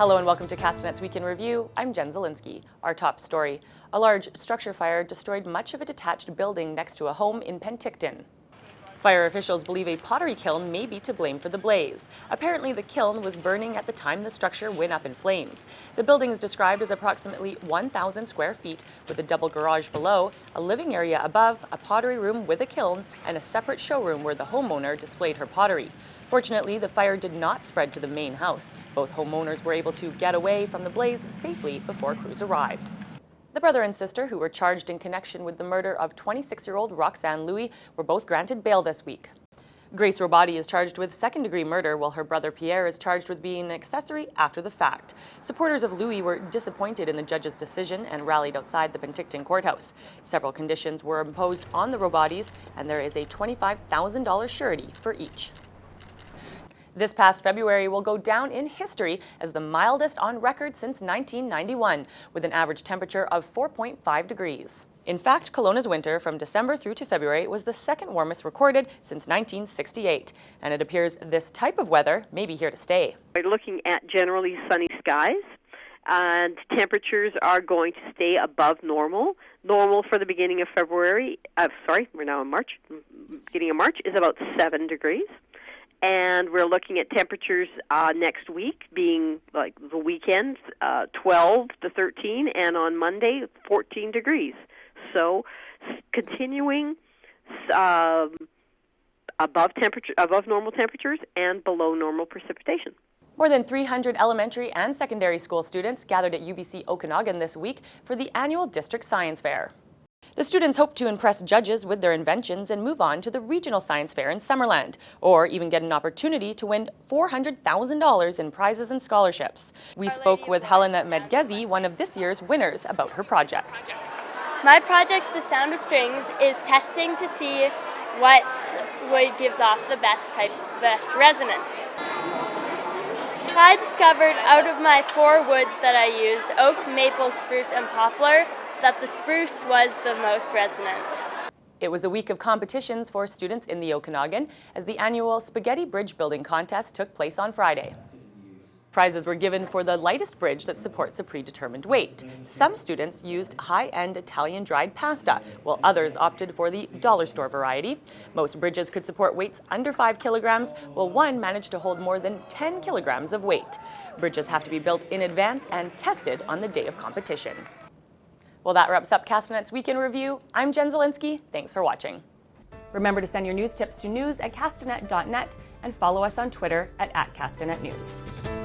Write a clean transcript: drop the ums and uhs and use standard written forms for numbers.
Hello and welcome to Castanet's Week in Review. I'm Jen Zielinski. Our top story: a large structure fire destroyed much of a detached building next to a home in Penticton. Fire officials believe a pottery kiln may be to blame for the blaze. Apparently, the kiln was burning at the time the structure went up in flames. The building is described as approximately 1,000 square feet, with a double garage below, a living area above, a pottery room with a kiln, and a separate showroom where the homeowner displayed her pottery. Fortunately, the fire did not spread to the main house. Both homeowners were able to get away from the blaze safely before crews arrived. The brother and sister who were charged in connection with the murder of 26-year-old Roxanne Louis were both granted bail this week. Grace Robati is charged with second-degree murder, while her brother Pierre is charged with being an accessory after the fact. Supporters of Louis were disappointed in the judge's decision and rallied outside the Penticton courthouse. Several conditions were imposed on the Robatis, and there is a $25,000 surety for each. This past February will go down in history as the mildest on record since 1991, with an average temperature of 4.5 degrees. In fact, Kelowna's winter from December through to February was the second warmest recorded since 1968, and it appears this type of weather may be here to stay. We're looking at generally sunny skies, and temperatures are going to stay above normal. Normal for the beginning of February, we're now in March, beginning of March is about 7 degrees. And we're looking at temperatures next week, being like the weekend, 12 to 13, and on Monday, 14 degrees. So continuing above normal temperatures and below normal precipitation. More than 300 elementary and secondary school students gathered at UBC Okanagan this week for the annual District Science Fair. The students hope to impress judges with their inventions and move on to the Regional Science Fair in Summerland, or even get an opportunity to win $400,000 in prizes and scholarships. We spoke with Helena Medgezi, one of this year's winners, about her project. My project, The Sound of Strings, is testing to see what wood gives off the best resonance. I discovered out of my 4 woods that I used, oak, maple, spruce, and poplar, that the spruce was the most resonant. It was a week of competitions for students in the Okanagan as the annual Spaghetti Bridge Building Contest took place on Friday. Prizes were given for the lightest bridge that supports a predetermined weight. Some students used high-end Italian dried pasta, while others opted for the dollar store variety. Most bridges could support weights under 5 kilograms, while one managed to hold more than 10 kilograms of weight. Bridges have to be built in advance and tested on the day of competition. Well, that wraps up Castanet's Week in Review. I'm Jen Zielinski. Thanks for watching. Remember to send your news tips to news@castanet.net and follow us on Twitter @CastanetNews.